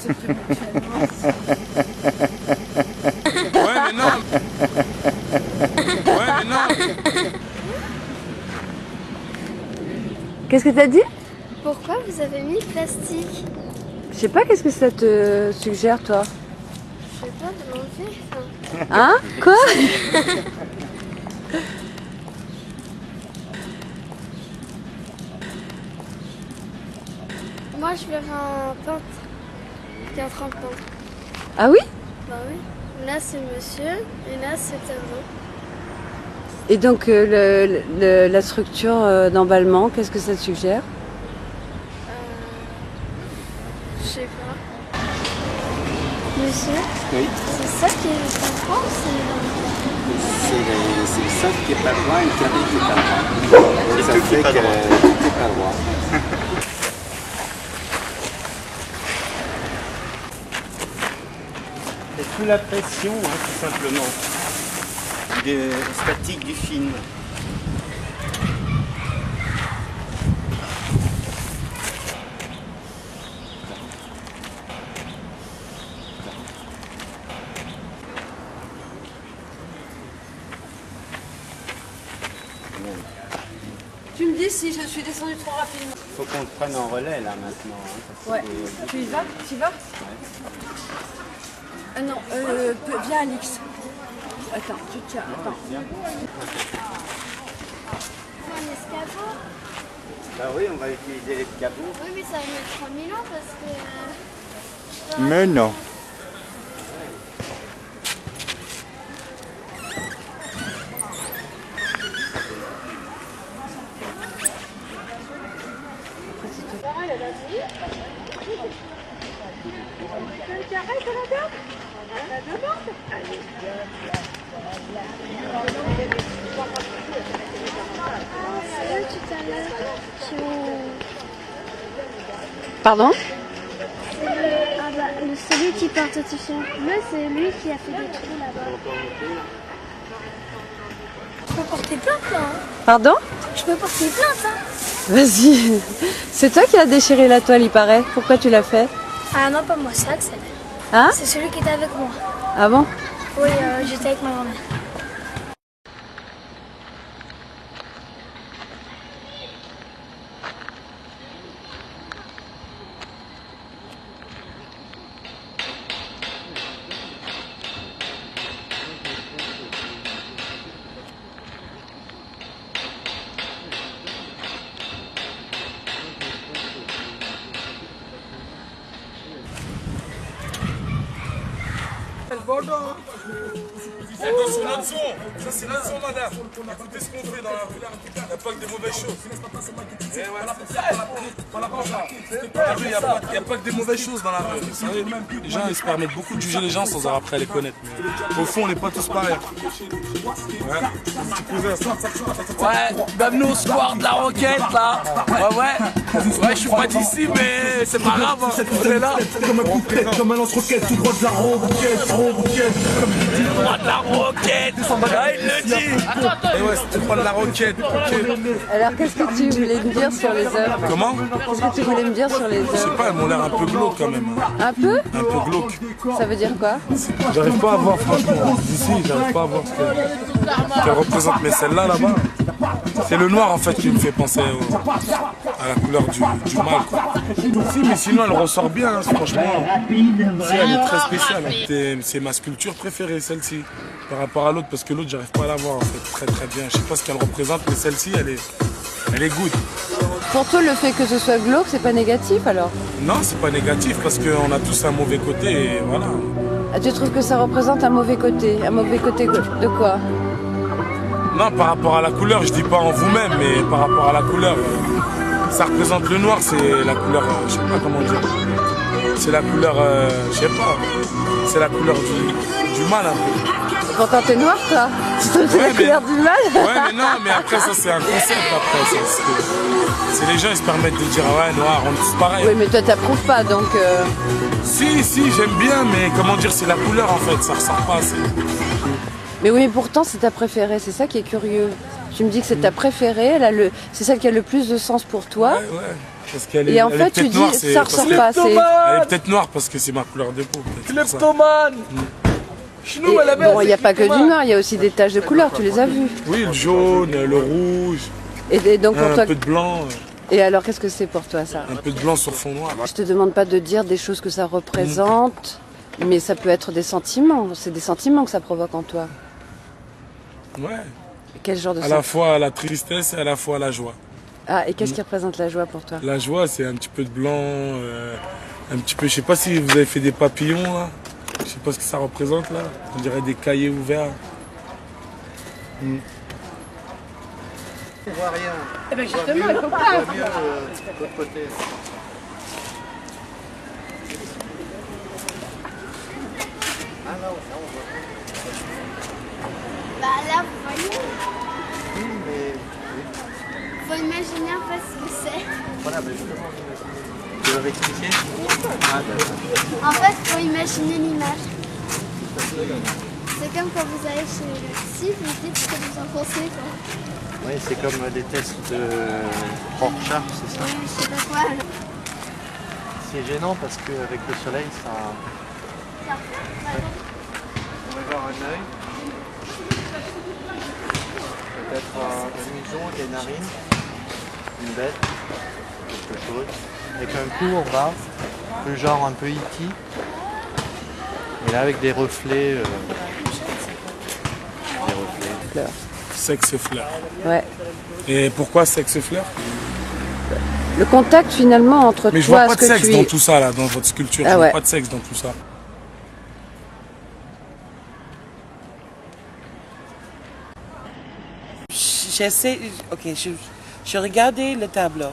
c'est plus bon. Ouais, mais non. Ouais, mais non. Qu'est-ce que t'as dit? Pourquoi vous avez mis plastique? Je sais pas, qu'est-ce que ça te suggère, toi? Je sais pas, de l'enlever. Enfin, Hein? Quoi? moi, je verrai un peintre qui est en train de peindre. Ah oui? Bah oui. Là, c'est monsieur et là, c'est tableau. Et donc, la structure d'emballement, qu'est-ce que ça te suggère? Je sais pas. Monsieur, Oui, c'est ça qui est en France? c'est le centre qui est pas droit et le carré qui est pas droit. Ça fait que tout est pas droit. C'est sous la pression, hein, tout simplement, statique du film. Tu me dis si je suis descendue trop rapidement. Il faut qu'on le prenne en relais là maintenant. Hein, parce Ouais. que Tu y vas? Tu y vas? Non, viens Alix. Attends, tu tiens, attends. Un escabeau? Bah oui, on va utiliser les cabots. Oui, mais ça va mettre 3000 ans parce que... Mais non. tout à l'heure, Pardon? ah bah, celui qui porte le t-shirt bleu, c'est lui qui a fait des trous là-bas. Je peux porter plainte là, hein? Pardon? Je peux porter plainte, hein? Vas-y. C'est toi qui as déchiré la toile, il paraît. Pourquoi tu l'as fait? Ah non, pas moi, c'est Axel. Hein? C'est celui qui était avec moi. Ah bon? Oui, j'étais avec ma grand-mère. Attention, notre son. Ça, c'est notre son, madame. Écoutez ce qu'on fait dans la rue. Il n'y a pas que des mauvaises choses. Eh ouais. Dans la rue, il n'y a pas que des mauvaises choses dans la rue. Vous savez, les gens, ils se permettent beaucoup de juger les gens sans avoir après à les connaître. Mais au fond, on n'est pas tous pareils. Ouais. Petit cousin, ça. Ouais, bienvenue au square de la Roquette là. Ouais, je suis pas d'ici, mais c'est pas grave, hein. On est là. Comme un coup de tête, comme un lance-roquette, tout droit de la roquette, Droit de la Roquette. Ah, il le dit. Et ouais, c'était prendre la roquette. Alors, qu'est-ce que tu voulais me dire sur les œuvres? Comment? Qu'est-ce que tu voulais me dire sur les Je sais œuvres? pas, elles m'ont l'air un peu glauques quand même. Un peu? Un peu glauques. Ça veut dire quoi? J'arrive pas à voir, franchement. D'ici, j'arrive pas à voir ce qu'elle représente. Mais celle-là, là-bas, c'est le noir en fait qui me fait penser à la couleur du mal, quoi. Si, mais sinon, elle ressort bien, hein, franchement. Si, elle est très spéciale. C'est ma sculpture préférée, celle-ci, par rapport à l'autre, parce que l'autre, j'arrive pas à la voir en fait très très bien. Je sais pas ce qu'elle représente, mais celle-ci, elle est good. Pour toi, le fait que ce soit glauque, c'est pas négatif alors? Non, c'est pas négatif, parce qu'on a tous un mauvais côté, et voilà. Ah, tu trouves que ça représente un mauvais côté? Un mauvais côté de quoi? Non, par rapport à la couleur, je dis pas en vous-même, mais par rapport à la couleur, ça représente le noir, c'est la couleur, je sais pas comment dire. C'est la couleur, je sais pas, c'est la couleur du mal un peu. Pourtant t'es noir toi. C'est la couleur du mal. Ouais, mais non, mais après ça c'est un concept après. C'est les gens ils se permettent de dire ouais noir, on est tous pareils. Oui mais toi t'approuves pas donc. Si j'aime bien, mais comment dire, c'est la couleur en fait, ça ressort pas assez. Mais oui mais pourtant c'est ta préférée, c'est ça qui est curieux. Tu me dis que c'est ta préférée, c'est celle qui a le plus de sens pour toi. Ouais. Parce qu'elle est, Et en elle fait, est tu peut-être dis, noire, ça ressort parce pas que- assez. Elle est peut-être noire parce que c'est ma couleur de peau. peut-être, c'est pour ça. Kleptomane. Chnou, elle a Bon, il n'y a pas que du noir, il y a aussi des taches de couleur, tu les as vues. Oui, le jaune, le rouge, Et donc pour un toi, peu de blanc, et alors qu'est-ce que c'est pour toi ça? un peu de blanc sur fond noir. Je te demande pas de dire des choses que ça représente, mais ça peut être des sentiments. C'est des sentiments que ça provoque en toi. Ouais. Quel genre de À sentiments? la fois la tristesse et à la fois la joie. Ah, et qu'est-ce qui représente la joie pour toi? La joie, c'est un petit peu de blanc, un petit peu, je sais pas si vous avez fait des papillons là. Je sais pas ce que ça représente là. On dirait des cahiers ouverts. On voit rien. Eh ben justement, il faut pas. On voit mieux de l'autre côté. Ah là, on voit. Bah là, vous voyez, Oui, mais faut imaginer un peu ce que c'est. voilà, mais justement, tu veux m'expliquer? Ah, d'accord. En fait, faut imaginer l'image. C'est comme quand vous allez chez le psy, vous dites ce que vous en pensez, quoi. Oui, c'est comme des tests de Rorschach, c'est ça? Oui, je sais pas quoi. C'est gênant parce qu'avec le soleil, ça. On va voir un œil. Peut-être un museau, des narines, une bête, quelque chose. Avec un coup en bas, le genre un peu E.T. Et là avec des reflets. Fleurs. Sexe fleur. Ouais. Et pourquoi sexe fleur? Le contact finalement entre Mais je toi, vois pas ce de que sexe tu dans es. tout ça là, dans votre sculpture. Ah Je vois ouais. pas de sexe dans tout ça. J'essaie, ok, je regardais le tableau.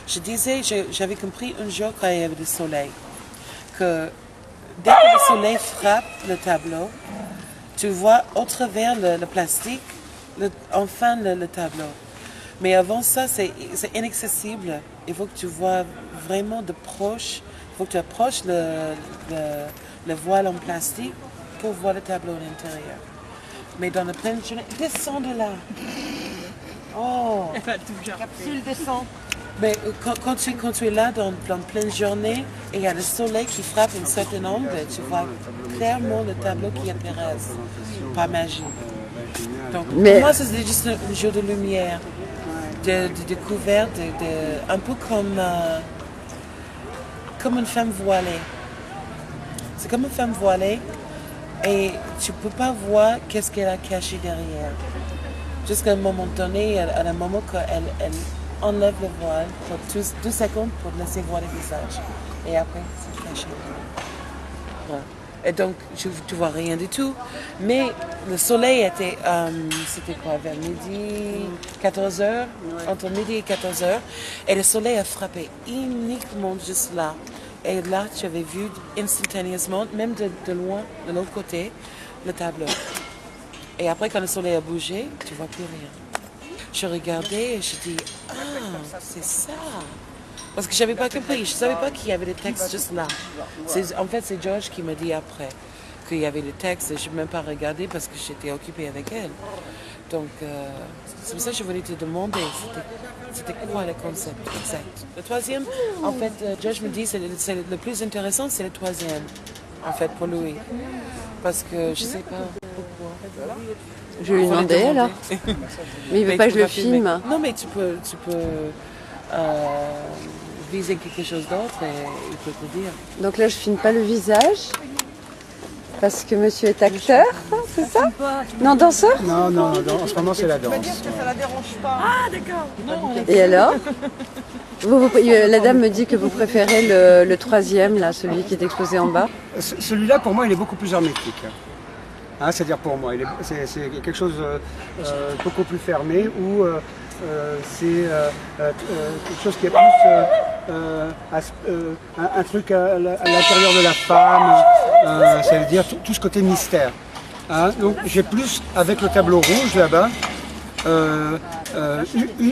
Je disais, j'avais compris un jour quand il y avait du soleil, que dès que le soleil frappe le tableau, tu vois au travers le plastique, enfin le tableau. Mais avant ça, c'est inaccessible. Il faut que tu vois vraiment de proche, il faut que tu approches le voile en plastique pour voir le tableau à l'intérieur. Mais dans la pleine journée, descends de là. Oh. Capsule descend. Mais quand tu es là dans pleine journée et il y a le soleil qui frappe une certaine onde, tu vois clairement le tableau qui apparaît, pas magie. Donc Mais- pour moi, c'est juste un jeu de lumière, de découverte, un peu comme une femme voilée. C'est comme une femme voilée et tu ne peux pas voir qu'est-ce qu'elle a caché derrière. Jusqu'à un moment donné, à un moment qu'elle enlève le voile pour 2 secondes pour laisser voir le visage. Et après, c'est caché. Ouais. Et donc, tu ne vois rien du tout. Mais le soleil était, c'était quoi, vers midi, 14h, entre midi et 14h. Et le soleil a frappé uniquement juste là. Et là, tu avais vu instantanément, même de loin, de l'autre côté, le tableau. Et après, quand le soleil a bougé, tu ne vois plus rien. Je regardais et je dis, ah, c'est ça. Parce que je n'avais pas compris, je ne savais pas qu'il y avait des textes juste là. En fait, c'est George qui m'a dit après qu'il y avait des textes et je n'ai même pas regardé parce que j'étais occupée avec elle. Donc, c'est pour ça que je voulais te demander, c'était quoi le concept exact. Le troisième, en fait, George me dit, le plus intéressant, c'est le troisième, en fait, pour lui. Parce que je ne sais pas pourquoi. Je vais lui demander alors. Mais il veut Mais pas tu que je le peux filmer. filme. Non, mais tu peux viser quelque chose d'autre et il peut te dire. Donc là, je filme pas le visage. Parce que monsieur est acteur, c'est ça? Non, danseur? Non, non, non, en ce moment c'est la danse. Ah d'accord. Et alors? La dame me dit que vous préférez le troisième, là, celui qui est exposé en bas. Celui-là, pour moi, il est beaucoup plus hermétique. Hein, c'est-à-dire pour moi, c'est quelque chose beaucoup plus fermé où c'est quelque chose qui est plus un truc à l'intérieur de la femme, c'est-à-dire tout ce côté mystère. Hein, donc j'ai plus, avec le tableau rouge là-bas,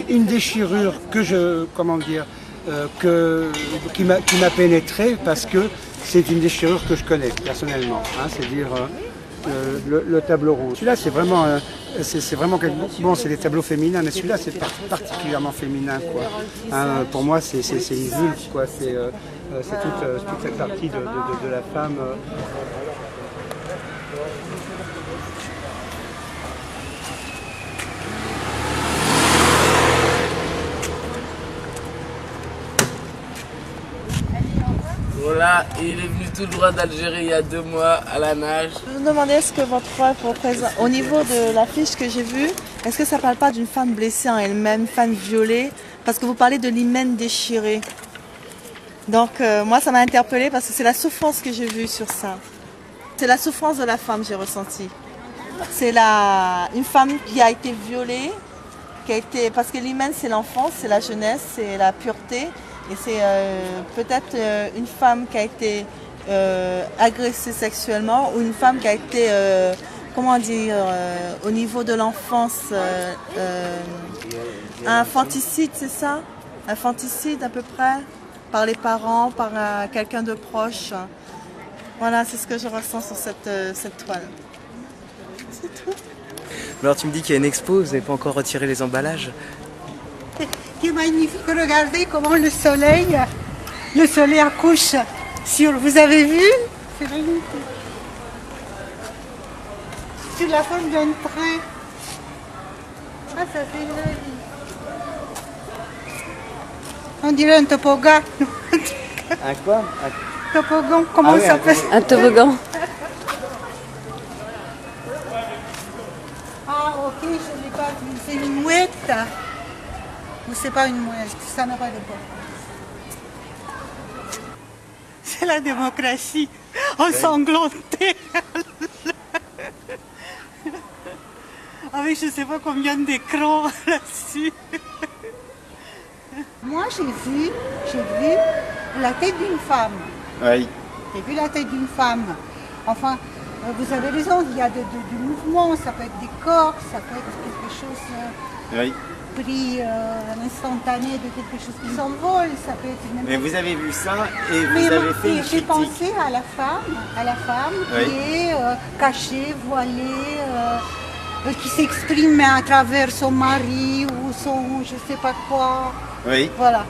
une déchirure qui m'a pénétré parce que c'est une déchirure que je connais personnellement. Hein, c'est-à-dire le tableau rose. Celui-là, c'est vraiment, bon, c'est des tableaux féminins, mais celui-là, c'est particulièrement féminin, quoi. Hein, pour moi, c'est une vulve, quoi. C'est toute cette partie de la femme. Voilà, il est venu tout droit d'Algérie il y a 2 mois à la nage. Je me demandais est-ce que votre œuvre représente, au niveau de l'affiche que j'ai vue, est-ce que ça parle pas d'une femme blessée en elle-même, une femme violée? Parce que vous parlez de l'hymen déchiré. Donc moi ça m'a interpellée parce que c'est la souffrance que j'ai vue sur ça. C'est la souffrance de la femme que j'ai ressentie. C'est une femme qui a été violée, parce que l'hymen c'est l'enfance, c'est la jeunesse, c'est la pureté. Et c'est peut-être une femme qui a été agressée sexuellement ou une femme qui a été, comment dire, au niveau de l'enfance, un infanticide, c'est ça? Un infanticide à peu près, par les parents, par quelqu'un de proche. Voilà, c'est ce que je ressens sur cette toile. C'est tout. Alors tu me dis qu'il y a une expo, vous n'avez pas encore retiré les emballages? C'est magnifique, regardez comment le soleil accouche sur, vous avez vu? C'est magnifique. Sur la forme d'un train. Ah, ça fait joli. On dirait un toboggan. Un quoi? Un toboggan, comment ça s'appelle? Un toboggan. Ah, ok, je n'ai pas vu. C'est une mouette. Ou c'est pas une mouette, ça n'a pas d'importance. C'est la démocratie ensanglantée. Avec je ne sais pas combien d'écrans là-dessus. Moi j'ai vu la tête d'une femme. Oui. J'ai vu la tête d'une femme. Enfin, vous avez raison, il y a du mouvement, ça peut être des corps, ça peut être quelque chose... Oui. Pris un instantané de quelque chose qui s'envole, ça peut être même... Mais vous avez vu ça et vous avez fait une J'ai critique. pensé à la femme Oui. qui est cachée, voilée, qui s'exprime à travers son mari ou son je sais pas quoi. Oui. Voilà.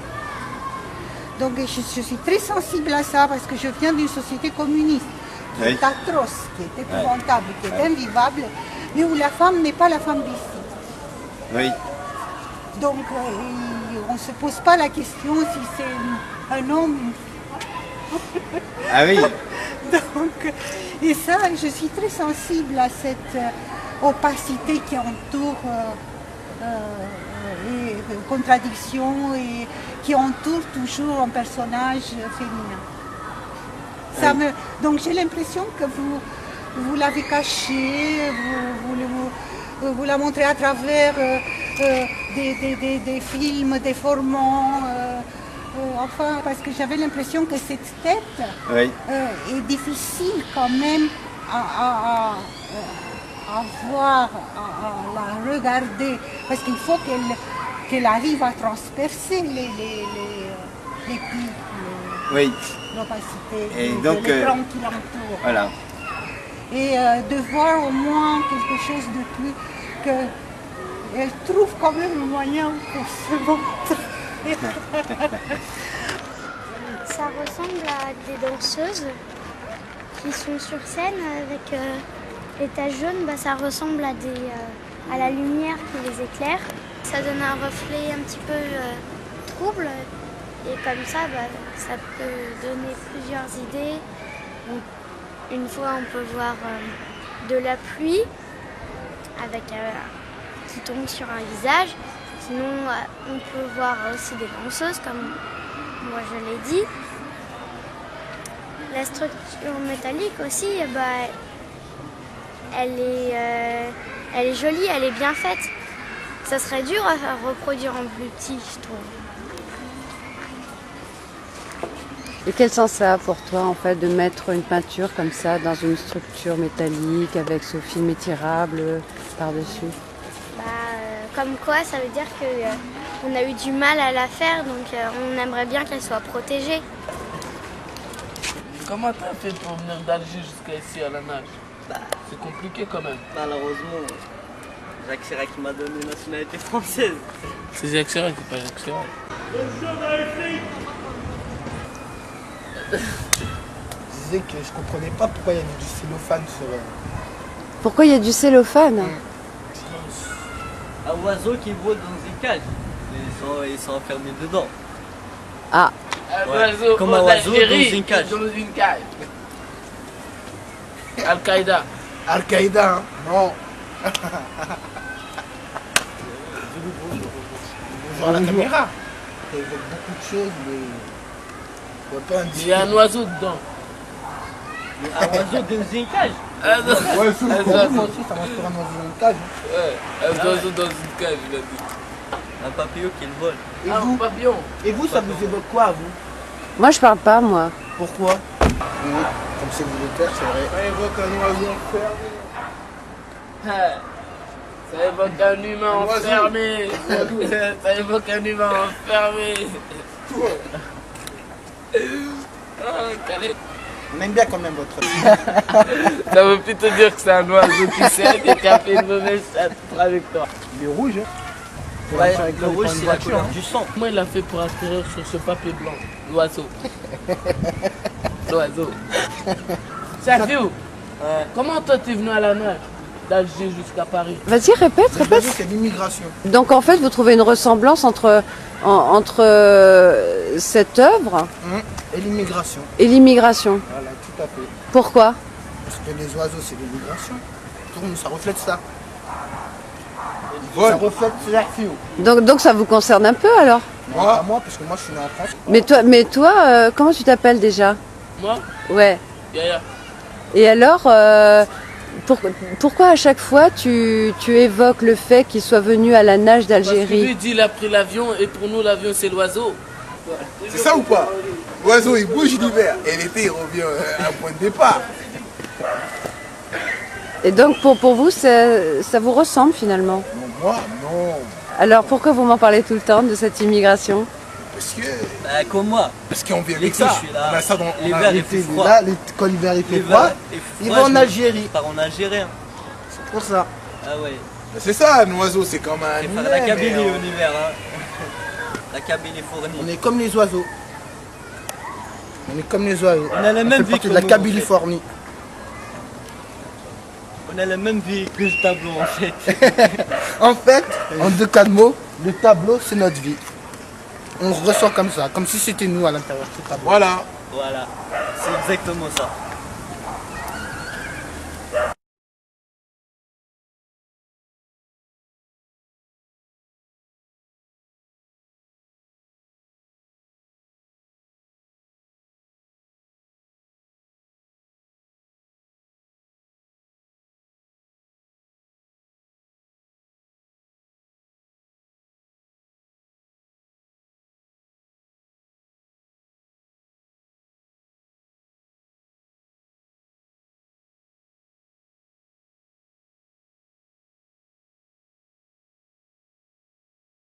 Donc je suis très sensible à ça parce que je viens d'une société communiste qui Oui. est atroce, qui est épouvantable, qui est invivable, mais où la femme n'est pas la femme d'ici. Oui. Donc, on ne se pose pas la question si c'est un homme. Ah oui. Donc, et ça, je suis très sensible à cette opacité qui entoure les contradictions et qui entoure toujours un personnage féminin. Ça me... Donc, j'ai l'impression que vous l'avez caché, vous la montrez à travers des films déformants, enfin, parce que j'avais l'impression que cette tête est difficile quand même à voir, à la regarder, parce qu'il faut qu'elle arrive à transpercer les plis, l'opacité de l'écran qui l'entoure. Voilà. Et de voir au moins quelque chose de plus qu'elle trouve quand même le moyen pour se montrer. Ça ressemble à des danseuses qui sont sur scène avec les taches jaunes. Ça ressemble à la lumière qui les éclaire. Ça donne un reflet un petit peu trouble et comme ça, ça peut donner plusieurs idées. Donc, une fois, on peut voir de la pluie qui tombe sur un visage. Sinon, on peut voir aussi des danseuses, comme moi je l'ai dit. La structure métallique aussi, elle est jolie, elle est bien faite. Ça serait dur à reproduire en plus petit, je trouve. Et quel sens ça a pour toi en fait de mettre une peinture comme ça dans une structure métallique avec ce film étirable par-dessus? Comme quoi, ça veut dire qu'on a eu du mal à la faire, donc on aimerait bien qu'elle soit protégée. Comment t'as fait pour venir d'Alger jusqu'à ici à la nage? C'est compliqué quand même. Malheureusement, Jacques Chirac m'a donné une nationalité française. C'est Jacques Chirac, c'est pas Jacques Chirac. Je disais que je comprenais pas pourquoi il y avait du cellophane sur... Pourquoi il y a du cellophane? Un oiseau qui vole dans une cage. Ils sont enfermés dedans. Ah. Un Ouais. oiseau Comme un oiseau dans une cage. Dans une cage. Al-Qaïda. Al-Qaïda, hein? Non. Bonjour à la caméra. Il y a beaucoup de choses, mais... on voit pas un Il y a un oiseau dedans. Un oiseau dans une cage. Un oiseau. Ouais, sous le Un aussi, oiseau. ça marche pour un oiseau dans une cage. Ouais, un oiseau dans une cage, il a dit. Un papillon qui vole. Et Un vous, papillon. et vous, ça vous évoque quoi, vous? Moi, je parle pas, moi. Pourquoi? Comme c'est militaire, c'est vrai. Ça évoque un oiseau enfermé. Ça évoque un humain enfermé. Ça évoque un humain enfermé. Ah, calé. On aime bien quand même votre... Ça veut plutôt dire que c'est un oiseau qui sait et qui a fait une mauvaise trajectoire. Il est rouge, hein? Ouais, le rouge, c'est la couleur du sang. Comment il a fait pour atterrir sur ce papier blanc? L'oiseau. L'oiseau. Safiou, comment toi t'es venu à la nage d'Alger jusqu'à Paris? Vas-y, répète. C'est l'immigration. Donc en fait, vous trouvez une ressemblance entre cette œuvre Et l'immigration. et l'immigration. Voilà, tout à fait. Pourquoi? Parce que les oiseaux, c'est l'immigration. Pour nous, ça reflète ça. Vol. Ça reflète ces actions. Donc ça vous concerne un peu alors? Non, pas moi, parce que moi, je suis né en France. Mais toi, comment tu t'appelles déjà? Moi? Ouais. Yaya. Et alors, pourquoi à chaque fois tu évoques le fait qu'il soit venu à la nage Parce que lui d'Algérie? dit il a pris l'avion et pour nous l'avion c'est l'oiseau. C'est ça ou pas? L'oiseau, il bouge l'hiver. Et l'été, il revient à un point de départ. Et donc pour vous, ça vous ressemble finalement? Non, moi, non. Alors pourquoi vous m'en parlez tout le temps de cette immigration? Parce que... Comme moi. Parce qu'on vit avec L'été, ça. je suis là. On a ça dans L'hiver, il l'été, fait froid. là, quand l'hiver, il fait froid, il va en Algérie. Il part en Algérien. C'est pour ça. Ah ouais. C'est ça, un oiseau, c'est comme un Il humain. faire la Kabylie mais en hiver. Hein. La Kabylie fournie. on est comme les oiseaux. On est comme les oiseaux. On a la même fait vie partie que de la nous, Kabylie-Fornie. On a la même vie que le tableau en fait. En fait, en 2 cas de mots, le tableau, c'est notre vie. On ressent comme ça, comme si c'était nous à l'intérieur du tableau. Voilà. Voilà. C'est exactement ça.